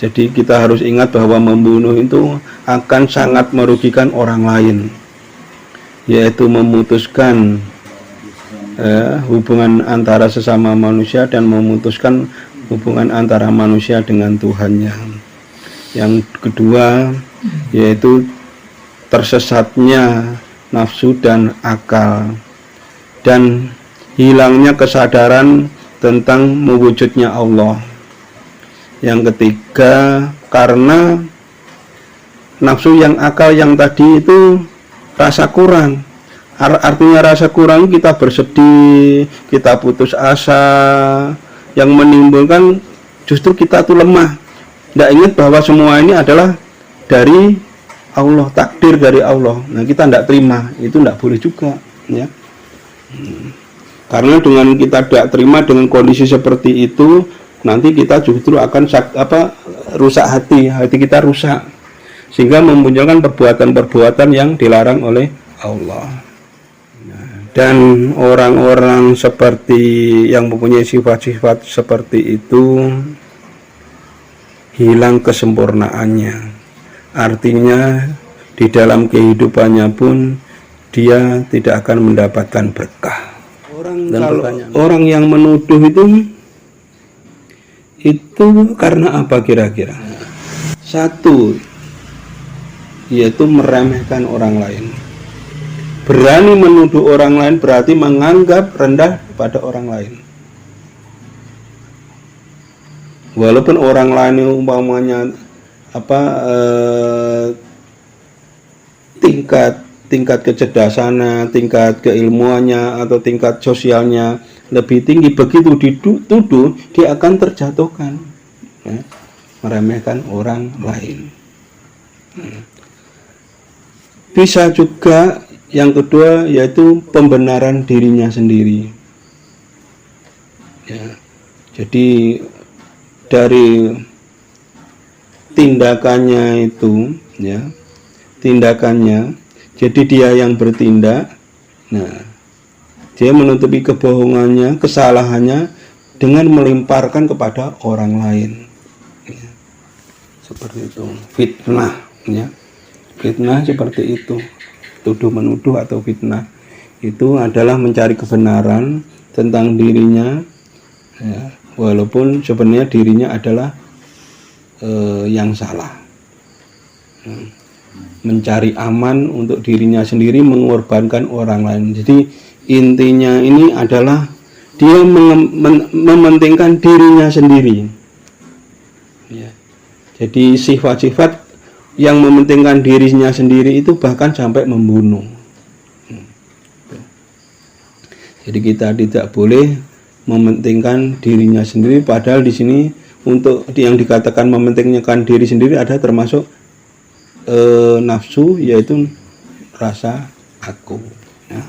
Jadi kita harus ingat bahwa membunuh itu akan sangat merugikan orang lain, yaitu memutuskan hubungan antara sesama manusia dan memutuskan hubungan antara manusia dengan Tuhannya. Yang kedua yaitu tersesatnya nafsu dan akal, dan hilangnya kesadaran tentang mewujudnya Allah. Yang ketiga, karena nafsu yang akal yang tadi itu rasa kurang. Artinya rasa kurang, kita bersedih, kita putus asa, yang menimbulkan justru kita tuh lemah. Tidak ingat bahwa semua ini adalah dari Allah, takdir dari Allah. Nah, kita tidak terima, itu tidak boleh juga, ya. Karena dengan kita tidak terima dengan kondisi seperti itu, nanti kita justru akan rusak hati kita rusak, sehingga memunculkan perbuatan-perbuatan yang dilarang oleh Allah. Dan orang-orang seperti yang mempunyai sifat-sifat seperti itu hilang kesempurnaannya. Artinya di dalam kehidupannya pun dia tidak akan mendapatkan berkah. Orang yang menuduh itu karena apa kira-kira? Satu, yaitu meremehkan orang lain. Berani menuduh orang lain berarti menganggap rendah pada orang lain. Walaupun orang lain umpamanya tingkat kecerdasannya, tingkat keilmuannya atau tingkat sosialnya lebih tinggi, begitu dituduh dia akan terjatuhkan, ya, meremehkan orang lain. Bisa juga yang kedua yaitu pembenaran dirinya sendiri, ya. Jadi dari tindakannya itu, ya, tindakannya, jadi dia yang bertindak, nah dia menutupi kebohongannya, kesalahannya dengan melimparkan kepada orang lain, ya. Seperti itu, fitnah, ya. Fitnah seperti itu, tuduh menuduh atau fitnah itu adalah mencari kebenaran tentang dirinya, ya, walaupun sebenarnya dirinya adalah yang salah. Mencari aman untuk dirinya sendiri, mengorbankan orang lain. Jadi intinya ini adalah dia mementingkan dirinya sendiri, ya. Jadi sifat-sifat yang mementingkan dirinya sendiri itu bahkan sampai membunuh. Jadi kita tidak boleh mementingkan dirinya sendiri, padahal di sini untuk yang dikatakan mementingkan diri sendiri ada termasuk nafsu, yaitu rasa aku, ya,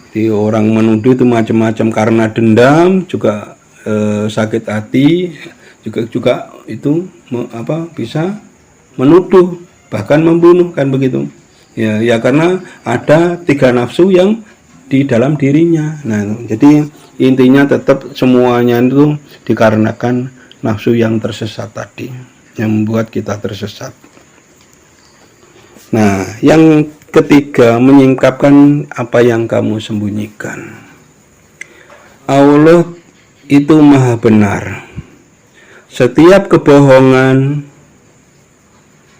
Jadi orang menuduh itu macam-macam, karena dendam juga, sakit hati juga itu bisa menuduh bahkan membunuh, kan begitu, ya karena ada 3 nafsu yang di dalam dirinya. Nah, jadi intinya tetap semuanya itu dikarenakan nafsu yang tersesat tadi, yang membuat kita tersesat. Nah, yang ketiga, menyingkapkan apa yang kamu sembunyikan. Allah itu maha benar. Setiap kebohongan,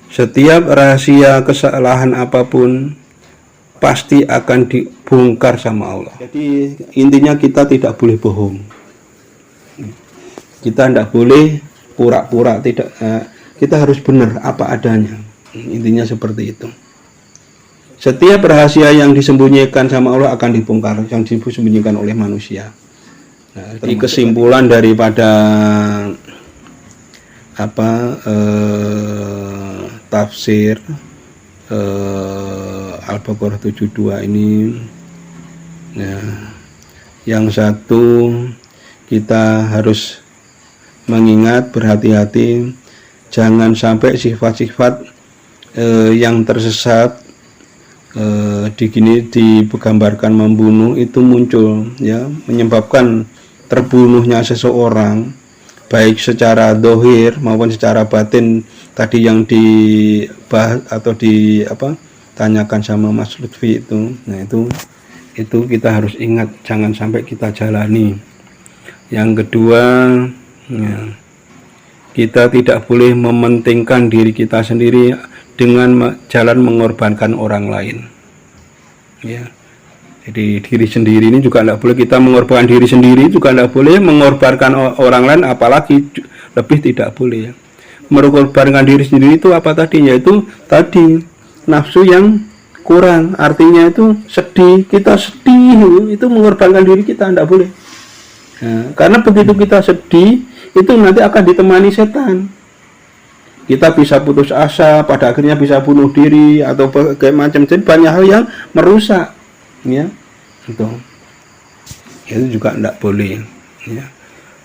setiap rahasia, kesalahan apapun pasti akan dibongkar sama Allah. Jadi intinya kita tidak boleh bohong. Kita tidak boleh pura-pura, tidak. Kita harus benar apa adanya. Intinya seperti itu. Setiap rahasia yang disembunyikan sama Allah akan dibongkar, yang disembunyikan oleh manusia. Nah, jadi kesimpulan daripada tafsir Al-Baqarah 72 ini, nah, yang satu, kita harus mengingat, berhati-hati jangan sampai sifat-sifat yang tersesat digambarkan membunuh itu muncul, ya, menyebabkan terbunuhnya seseorang baik secara dohir maupun secara batin tadi yang dibahas atau tanyakan sama Mas Lutfi itu. Nah, itu kita harus ingat, jangan sampai kita jalani. Yang kedua, ya, kita tidak boleh mementingkan diri kita sendiri dengan jalan mengorbankan orang lain. Ya. Jadi diri sendiri ini juga tidak boleh, kita mengorbankan diri sendiri juga tidak boleh, mengorbankan orang lain apalagi lebih tidak boleh. Mengorbankan diri sendiri itu apa tadi? Yaitu tadi nafsu yang kurang, artinya itu sedih, kita sedih itu mengorbankan diri kita, tidak boleh. Nah, karena begitu kita sedih itu nanti akan ditemani setan. Kita bisa putus asa, pada akhirnya bisa bunuh diri atau kayak macam, jadi banyak hal yang merusak, ya. Itu juga tidak boleh, ya.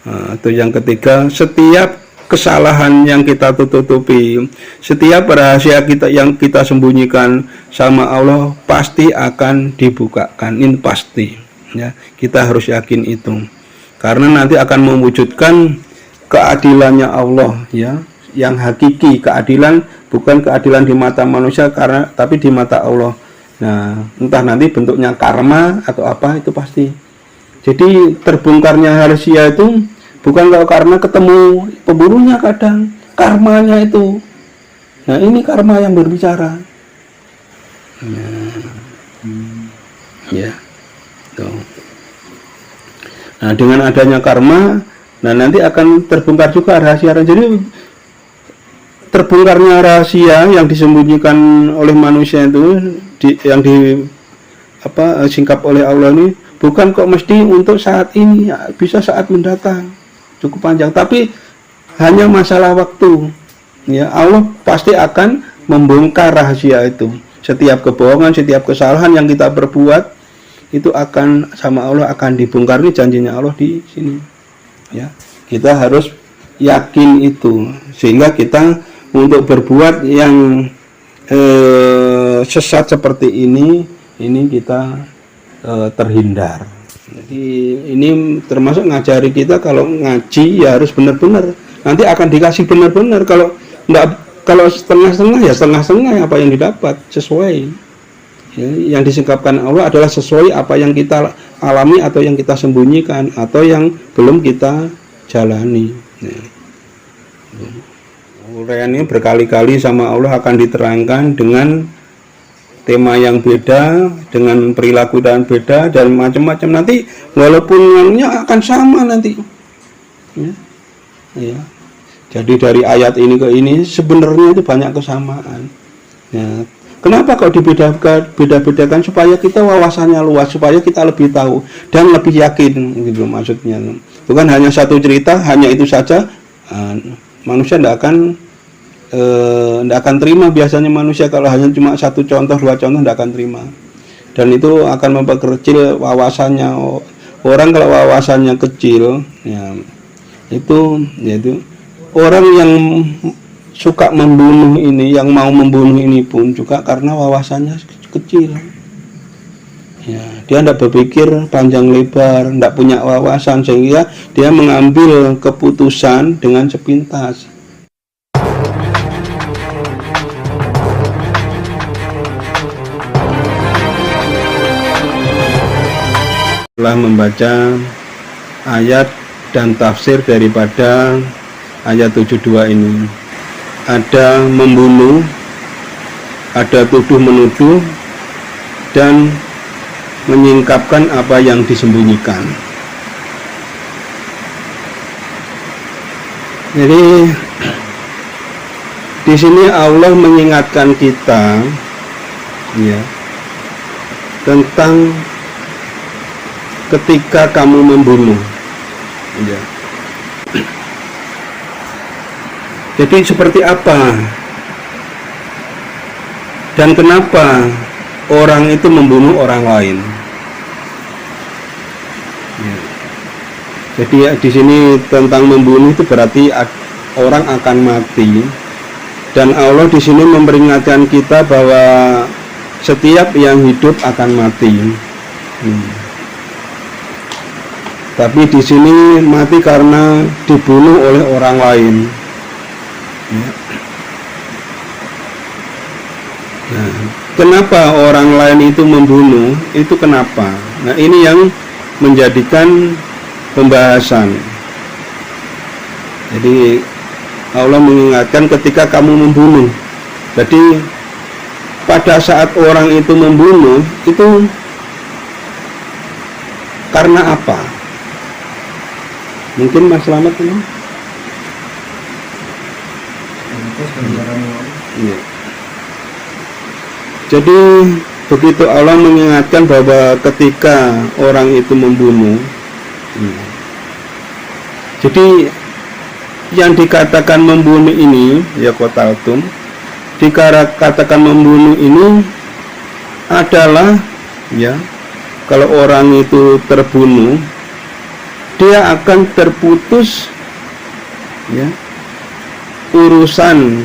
Atau yang ketiga, setiap kesalahan yang kita tutupi, setiap rahasia kita yang kita sembunyikan sama Allah pasti akan dibukakan, ini pasti, ya. Kita harus yakin itu, karena nanti akan mewujudkan keadilannya Allah, ya, yang hakiki, keadilan bukan keadilan di mata manusia tapi di mata Allah. Nah, entah nanti bentuknya karma atau apa, itu pasti. Jadi terbongkarnya rahasia itu bukan kalau karena ketemu pemburunya, kadang karmanya itu. Nah, ini karma yang berbicara. Ya, tuh. Nah, dengan adanya karma, nah nanti akan terbongkar juga rahasia. Jadi terbongkarnya rahasia yang disembunyikan oleh manusia itu yang singkap oleh Allah ini bukan kok mesti untuk saat ini, ya, bisa saat mendatang, cukup panjang, tapi hanya masalah waktu, ya. Allah pasti akan membongkar rahasia itu. Setiap kebohongan, setiap kesalahan yang kita perbuat itu akan sama Allah akan dibongkar, ini janjinya Allah di sini, ya. Kita harus yakin itu, sehingga kita untuk berbuat yang sesat seperti ini kita terhindar. Jadi ini termasuk ngajari kita kalau ngaji ya harus benar-benar, nanti akan dikasih benar-benar. Kalau setengah-setengah ya setengah-setengah apa yang didapat sesuai, ya, yang disingkapkan Allah adalah sesuai apa yang kita alami atau yang kita sembunyikan atau yang belum kita jalani, ya. Uraian ini berkali-kali sama Allah akan diterangkan dengan tema yang beda, dengan perilaku dan beda dan macam-macam. Nanti walaupun namanya akan sama nanti, ya. Ya. Jadi dari ayat ini ke ini sebenarnya itu banyak kesamaan, ya. Kenapa kok dibeda-bedakan? Supaya kita wawasannya luas, supaya kita lebih tahu dan lebih yakin, gitu maksudnya. Bukan hanya satu cerita, hanya itu saja. Manusia tidak akan terima, biasanya manusia kalau hanya cuma satu contoh, dua contoh tidak akan terima, dan itu akan memperkecil wawasannya. Orang kalau wawasannya kecil, ya, yaitu orang yang suka membunuh ini, yang mau membunuh ini pun juga karena wawasannya kecil, ya. Dia tidak berpikir panjang lebar, tidak punya wawasan, sehingga dia mengambil keputusan dengan sepintas. Setelah membaca ayat dan tafsir daripada ayat 72 ini, ada membunuh, ada tuduh menuduh, dan menyingkapkan apa yang disembunyikan. Jadi di sini Allah mengingatkan kita, ya, tentang ketika kamu membunuh, ya. Jadi seperti apa dan kenapa orang itu membunuh orang lain, ya. Jadi di sini tentang membunuh itu berarti orang akan mati, dan Allah di sini memperingatkan kita bahwa setiap yang hidup akan mati. Tapi di sini mati karena dibunuh oleh orang lain. Ya. Nah, kenapa orang lain itu membunuh? Itu kenapa? Nah, ini yang menjadikan pembahasan. Jadi Allah mengingatkan ketika kamu membunuh. Jadi pada saat orang itu membunuh itu karena apa? Mungkin Mas Slamet ini? Ya. Jadi begitu Allah mengingatkan bahwa ketika orang itu membunuh, jadi yang dikatakan membunuh ini, ya qataltum, dikatakan membunuh ini adalah, ya, kalau orang itu terbunuh, dia akan terputus, ya, urusan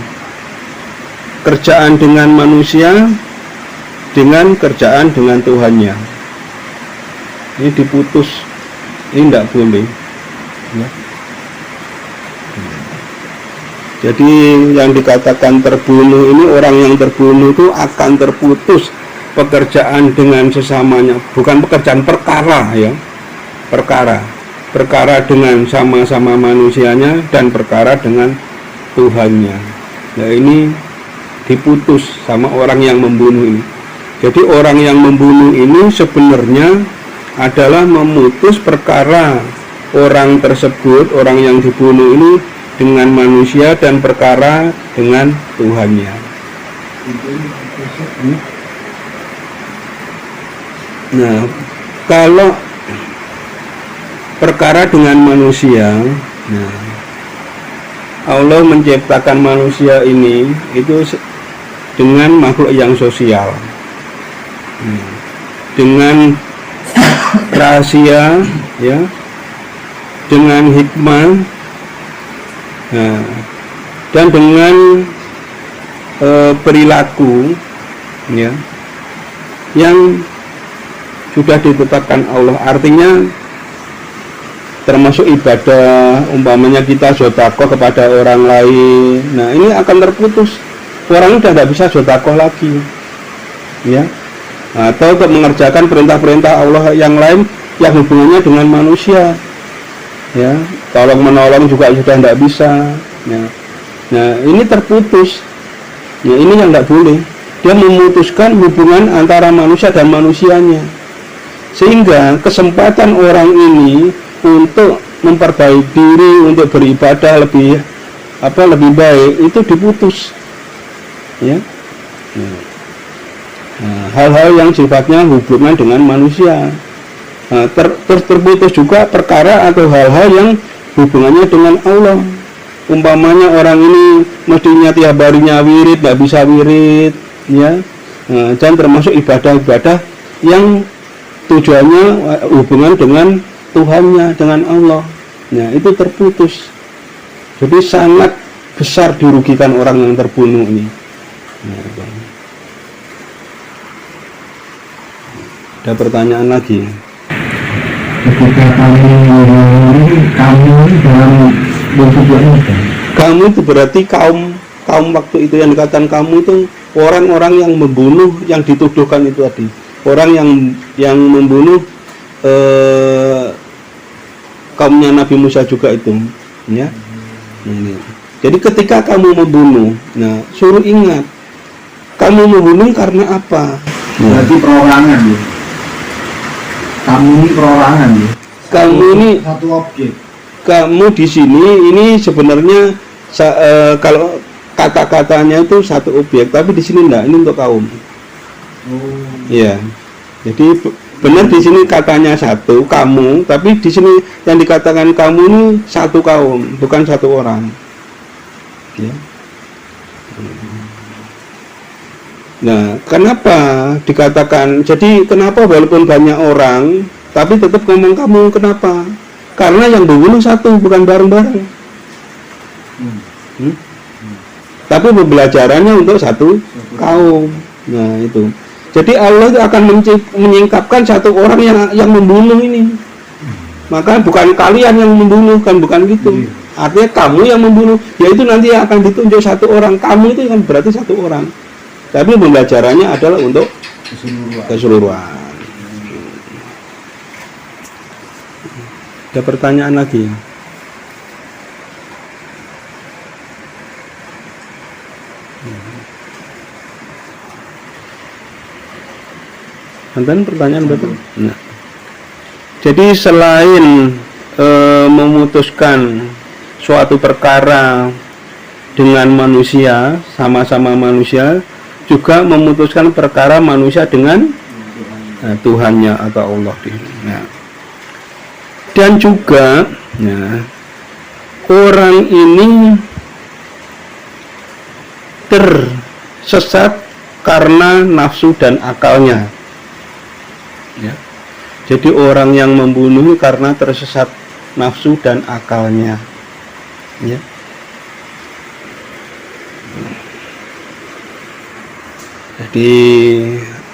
kerjaan dengan manusia dengan kerjaan dengan Tuhannya. Ini diputus, ini tidak boleh, ya. Jadi yang dikatakan terbunuh ini, orang yang terbunuh itu akan terputus pekerjaan dengan sesamanya, bukan pekerjaan, perkara, ya, perkara dengan sama-sama manusianya dan perkara dengan Tuhannya. Nah, ini diputus sama orang yang membunuh ini. Jadi orang yang membunuh ini sebenarnya adalah memutus perkara orang tersebut, orang yang dibunuh ini, dengan manusia dan perkara dengan Tuhannya. Nah, kalau perkara dengan manusia, nah, Allah menciptakan manusia ini itu dengan makhluk yang sosial, dengan rahasia, ya, dengan hikmah. Nah, dan dengan perilaku, ya, yang sudah ditetapkan Allah. Artinya termasuk ibadah, umpamanya kita sedekah kepada orang lain. Nah, ini akan terputus. Orang sudah tidak bisa sedekah lagi, ya, atau untuk mengerjakan perintah-perintah Allah yang lain yang hubungannya dengan manusia, ya, tolong menolong juga sudah tidak bisa, ya. Nah, ini terputus, ya, ini yang tidak boleh. Dia memutuskan hubungan antara manusia dan manusianya, sehingga kesempatan orang ini untuk memperbaiki diri, untuk beribadah lebih baik itu diputus, ya. Nah, hal-hal yang sifatnya hubungan dengan manusia. Nah, terputus juga perkara atau hal-hal yang hubungannya dengan Allah. Umpamanya orang ini mestinya tiap harinya wirid, tidak bisa wirid, ya. Nah, dan termasuk ibadah-ibadah yang tujuannya hubungan dengan Tuhannya, dengan Allah. Nah, itu terputus. Jadi sangat besar dirugikan orang yang terbunuh ini. Nah, ada pertanyaan lagi? Ketika kamu dalam kamu itu berarti kaum waktu itu yang dikatakan kamu itu orang-orang yang membunuh, yang dituduhkan itu tadi, orang yang membunuh kaumnya Nabi Musa juga itu, ya. Ini. Jadi ketika kamu membunuh, nah, suruh ingat kamu membunuh karena apa? Berarti perorangan, ya. Kamu ini perorangan, ya. Kamu ini satu objek. Kamu di sini ini sebenarnya kalau kata-katanya itu satu objek, tapi di sini enggak, ini untuk kaum. Iya. Jadi benar di sini katanya satu kamu, tapi di sini yang dikatakan kamu ini satu kaum, bukan satu orang. Ya. Nah, kenapa dikatakan? Jadi kenapa walaupun banyak orang, tapi tetap ngomong kamu? Kenapa? Karena yang membunuh satu, bukan bareng-bareng. Tapi pembelajarannya untuk satu kaum. Nah, itu. Jadi Allah itu akan menyingkapkan satu orang yang membunuh ini. Maka bukan kalian yang membunuh, kan bukan gitu. Artinya kamu yang membunuh, yaitu nanti akan ditunjuk satu orang. Kamu itu kan berarti satu orang. Tapi pembelajarannya adalah untuk keseluruhan. Ada pertanyaan lagi? Nanti pertanyaan betul. Nah. Jadi selain memutuskan suatu perkara dengan manusia, sama-sama manusia, juga memutuskan perkara manusia dengan Tuhannya atau Allah. Nah. Dan juga orang ini tersesat karena nafsu dan akalnya. Ya. Jadi orang yang membunuh karena tersesat nafsu dan akalnya. Ya. Jadi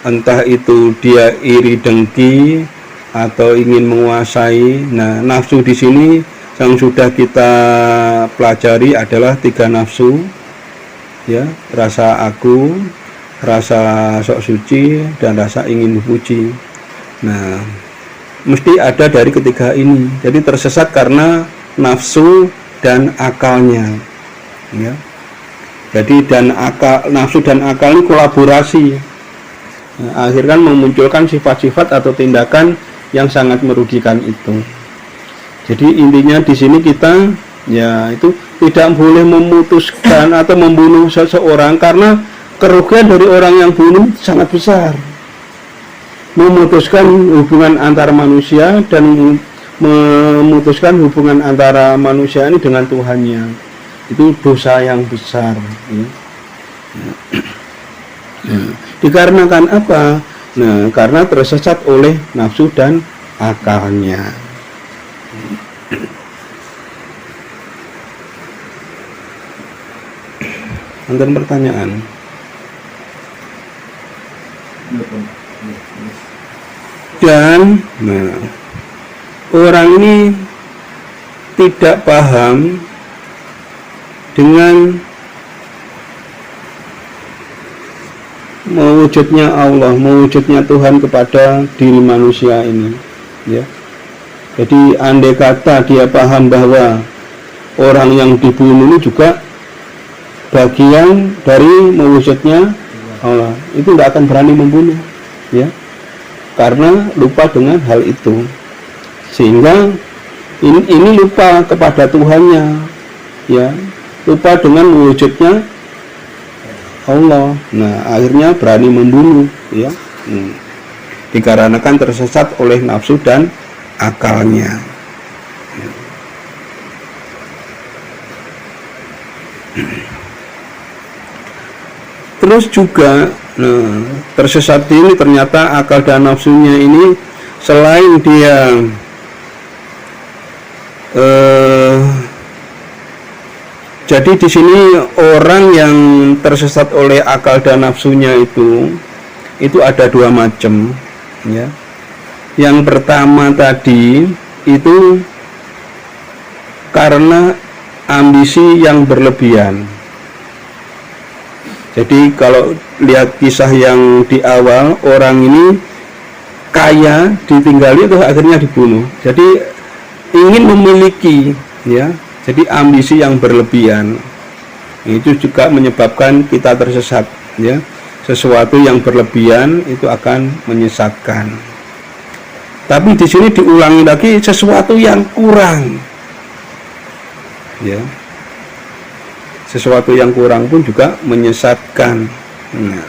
entah itu dia iri dengki atau ingin menguasai. Nah, nafsu di sini yang sudah kita pelajari adalah 3 nafsu. Ya, rasa aku, rasa sok suci, dan rasa ingin dipuji. Nah, mesti ada dari ketiga ini. Jadi tersesat karena nafsu dan akalnya. Ya. Jadi nafsu dan akal ini kolaborasi. Nah, akhirnya memunculkan sifat-sifat atau tindakan yang sangat merugikan itu. Jadi intinya di sini kita ya itu tidak boleh memutuskan atau membunuh seseorang karena kerugian dari orang yang bunuh sangat besar. Memutuskan hubungan antara manusia dan memutuskan hubungan antara manusia ini dengan Tuhannya, itu dosa yang besar. Dikarenakan apa? Nah, karena tersesat oleh nafsu dan akalnya. Ada pertanyaan? Dan orang ini tidak paham dengan mewujudnya Allah, mewujudnya Tuhan kepada diri manusia ini, ya. Jadi andai kata dia paham bahwa orang yang dibunuh ini juga bagian dari mewujudnya Allah, itu tidak akan berani membunuh, ya. Karena lupa dengan hal itu, sehingga ini lupa kepada Tuhannya, ya, lupa dengan wujudnya Allah. Nah, akhirnya berani membunuh, ya, dikarenakan tersesat oleh nafsu dan akalnya. Terus juga tersesat ini ternyata akal dan nafsunya ini selain dia jadi di sini orang yang tersesat oleh akal dan nafsunya itu ada 2 macam, ya. Yang pertama tadi itu karena ambisi yang berlebihan. Jadi kalau lihat kisah yang di awal, orang ini kaya, ditinggali terus akhirnya dibunuh. Jadi ingin memiliki, ya. Jadi ambisi yang berlebihan itu juga menyebabkan kita tersesat, ya. Sesuatu yang berlebihan itu akan menyesatkan. Tapi di sini diulangi lagi sesuatu yang kurang, ya. Sesuatu yang kurang pun juga menyesatkan. Nah,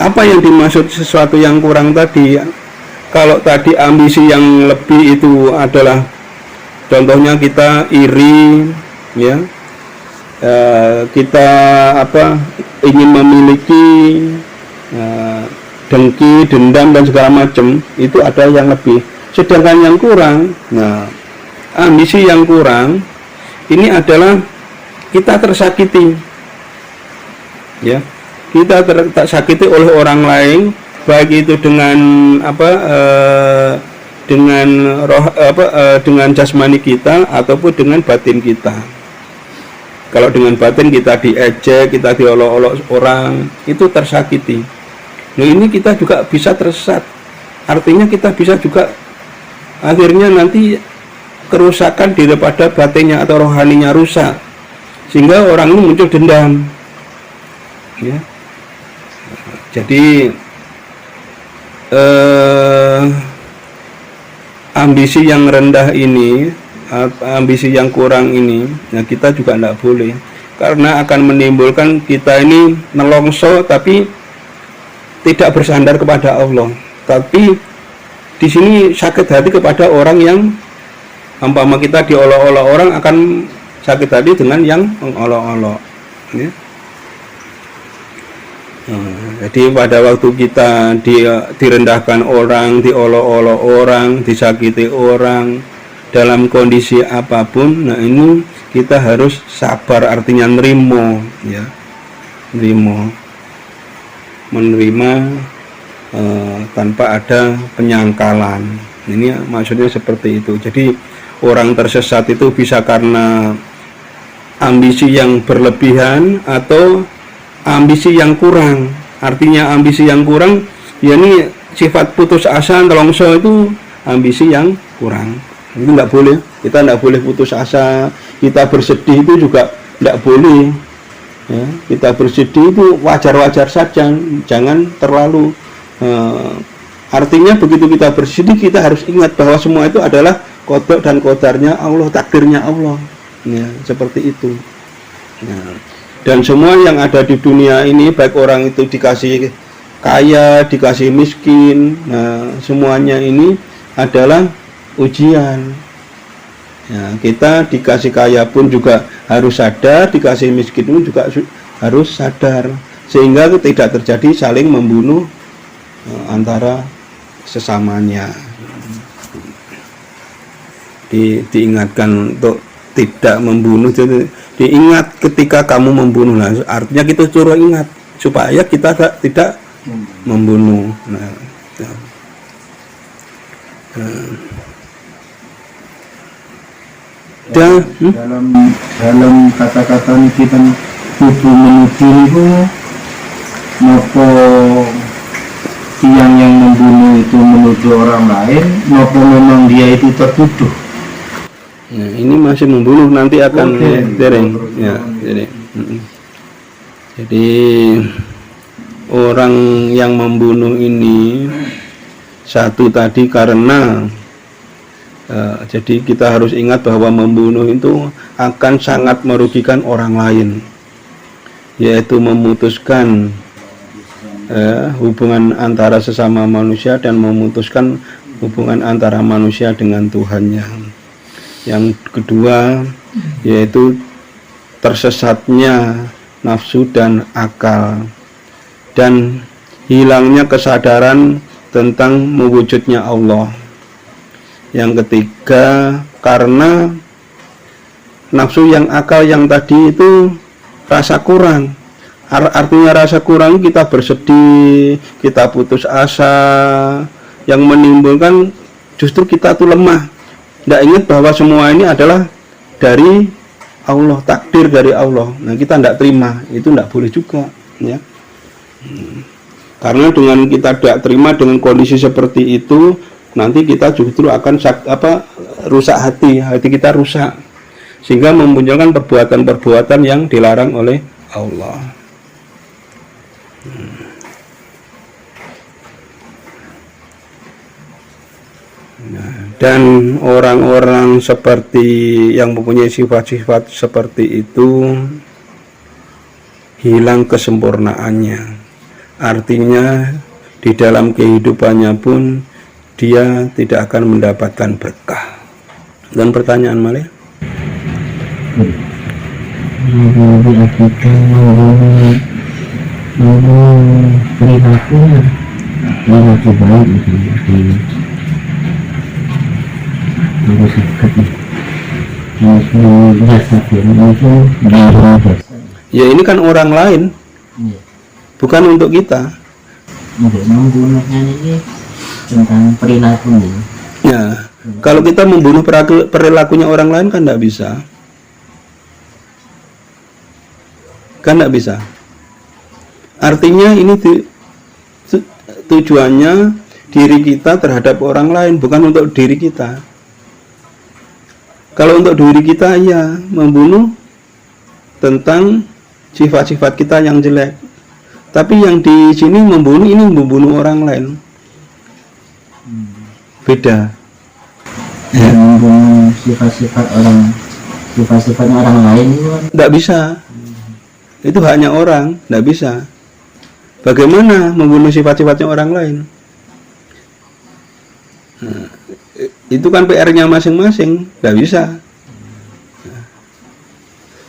apa yang dimaksud sesuatu yang kurang tadi? Kalau tadi ambisi yang lebih itu adalah contohnya kita iri, ya, kita ingin memiliki, dengki, dendam dan segala macam, itu ada yang lebih. Sedangkan yang kurang, nah, ambisi yang kurang ini adalah kita tersakiti, ya, kita tersakiti oleh orang lain, baik itu dengan dengan dengan jasmani kita ataupun dengan batin kita. Kalau dengan batin kita diejek, kita diolok-olok orang, itu tersakiti. Nah, ini kita juga bisa tersesat. Artinya kita bisa juga akhirnya nanti kerusakan daripada batinnya atau rohaninya rusak, sehingga orang ini muncul dendam. Ya. Jadi ambisi yang rendah ini, ambisi yang kurang ini, nah kita juga tidak boleh, karena akan menimbulkan kita ini nelongso tapi tidak bersandar kepada Allah. Tapi di sini sakit hati kepada orang yang umpama kita diolok-olok orang, akan sakit hati dengan yang mengolok-olok. Ya. Jadi pada waktu kita direndahkan orang, diolok-olok orang, disakiti orang dalam kondisi apapun, nah ini kita harus sabar, artinya nerimo, ya, menerima tanpa ada penyangkalan. Ini maksudnya seperti itu. Jadi orang tersesat itu bisa karena ambisi yang berlebihan atau ambisi yang kurang. Artinya ambisi yang kurang, ya ini sifat putus asa, nelongso itu ambisi yang kurang. Itu tidak boleh. Kita tidak boleh putus asa. Kita bersedih itu juga tidak boleh. Ya, kita bersedih itu wajar-wajar saja, jangan terlalu. Artinya begitu kita bersedih, kita harus ingat bahwa semua itu adalah kodok dan kodarnya Allah, takdirnya Allah. Ya, seperti itu. Ya. Dan semua yang ada di dunia ini, baik orang itu dikasih kaya, dikasih miskin, nah semuanya ini adalah ujian. Ya, kita dikasih kaya pun juga harus sadar, dikasih miskin pun juga harus sadar, sehingga tidak terjadi saling membunuh antara sesamanya. Diingatkan untuk tidak membunuh, diingat ketika kamu membunuh. Nah, artinya kita suruh ingat supaya kita tidak membunuh. Nah, dalam kata-kata ini kita kudu menuju itu nopo yang membunuh itu menuju orang lain, nopo memang dia itu tertuduh. Nah, ini masih membunuh, nanti akan dereng. Ya, jadi orang yang membunuh ini satu tadi karena jadi kita harus ingat bahwa membunuh itu akan sangat merugikan orang lain, yaitu memutuskan hubungan antara sesama manusia dan memutuskan hubungan antara manusia dengan Tuhannya. Yang kedua yaitu tersesatnya nafsu dan akal, dan hilangnya kesadaran tentang mewujudnya Allah. Yang ketiga, karena nafsu yang akal yang tadi itu rasa kurang. Artinya rasa kurang, kita bersedih, kita putus asa, yang menimbulkan justru kita tuh lemah. Tidak ingat bahwa semua ini adalah dari Allah, takdir dari Allah. Nah, kita tidak terima, itu tidak boleh juga, ya. Karena dengan kita tidak terima dengan kondisi seperti itu, nanti kita justru akan rusak hati kita rusak, sehingga memunculkan perbuatan-perbuatan yang dilarang oleh Allah. Dan orang-orang seperti yang mempunyai sifat-sifat seperti itu hilang kesempurnaannya. Artinya di dalam kehidupannya pun dia tidak akan mendapatkan berkah. Dan pertanyaan Malia? Perilakunya perilaku baik harus dekat ya, ini kan orang lain, bukan untuk kita. Untuk menggunakan ini tentang perilaku ini Ya, kalau kita membunuh perilakunya orang lain kan tidak bisa. Kan tidak bisa. Artinya ini tujuannya diri kita terhadap orang lain, bukan untuk diri kita. Kalau untuk diri kita, ya membunuh tentang sifat-sifat kita yang jelek. Tapi yang di sini membunuh, ini membunuh orang lain. Beda. Yang membunuh sifat-sifatnya orang lain itu kan Tidak bisa. Itu haknya orang, tidak bisa. Bagaimana membunuh sifat-sifatnya orang lain? Nah, itu kan PR-nya masing-masing, tidak bisa.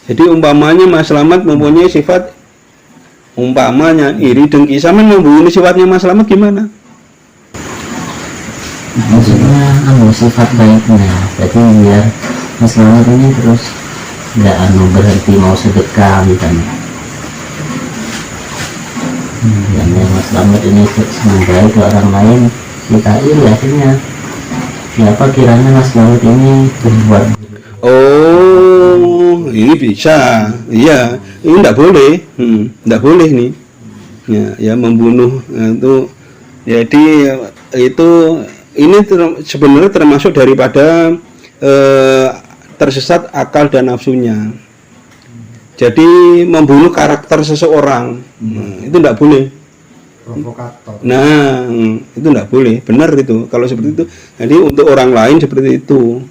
Jadi umpamanya Mas Slamet mempunyai sifat, umpamanya iri dengki, sama membunuh sifatnya Mas Slamet gimana? maksudnya sifat baiknya, jadi biar Mas Slamet ini terus nggak berhenti mau sedekah misalnya. Yang Mas Slamet ini senang baik ke orang lain, kita iri akhirnya. Siapa kiranya Mas Slamet ini berbuat? Oh, ini bisa, iya, ini tidak boleh, tidak boleh nih, ya membunuh itu, jadi itu ini sebenarnya termasuk daripada tersesat akal dan nafsunya. Jadi membunuh karakter seseorang, itu tidak boleh. Provokator. Nah, itu tidak boleh, benar itu. Kalau seperti itu, jadi untuk orang lain seperti itu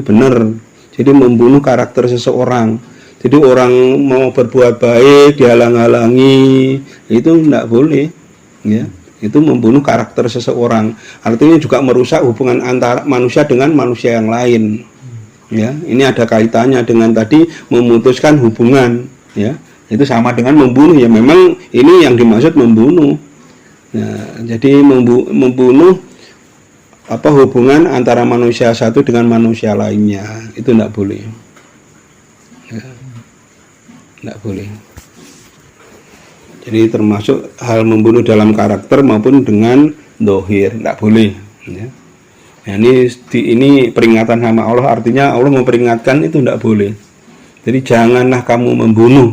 benar. Jadi membunuh karakter seseorang. Jadi orang mau berbuat baik dihalang-halangi, itu tidak boleh, ya. Itu membunuh karakter seseorang. Artinya juga merusak hubungan antara manusia dengan manusia yang lain. Ya, ini ada kaitannya dengan tadi memutuskan hubungan, ya. Itu sama dengan membunuh, ya. Memang ini yang dimaksud membunuh. Nah, jadi membunuh hubungan antara manusia satu dengan manusia lainnya, itu tidak boleh, ya, tidak boleh. Jadi termasuk hal membunuh dalam karakter maupun dengan dohir, tidak boleh, ya. Nah, ini peringatan sama Allah, artinya Allah memperingatkan itu tidak boleh. Jadi janganlah kamu membunuh.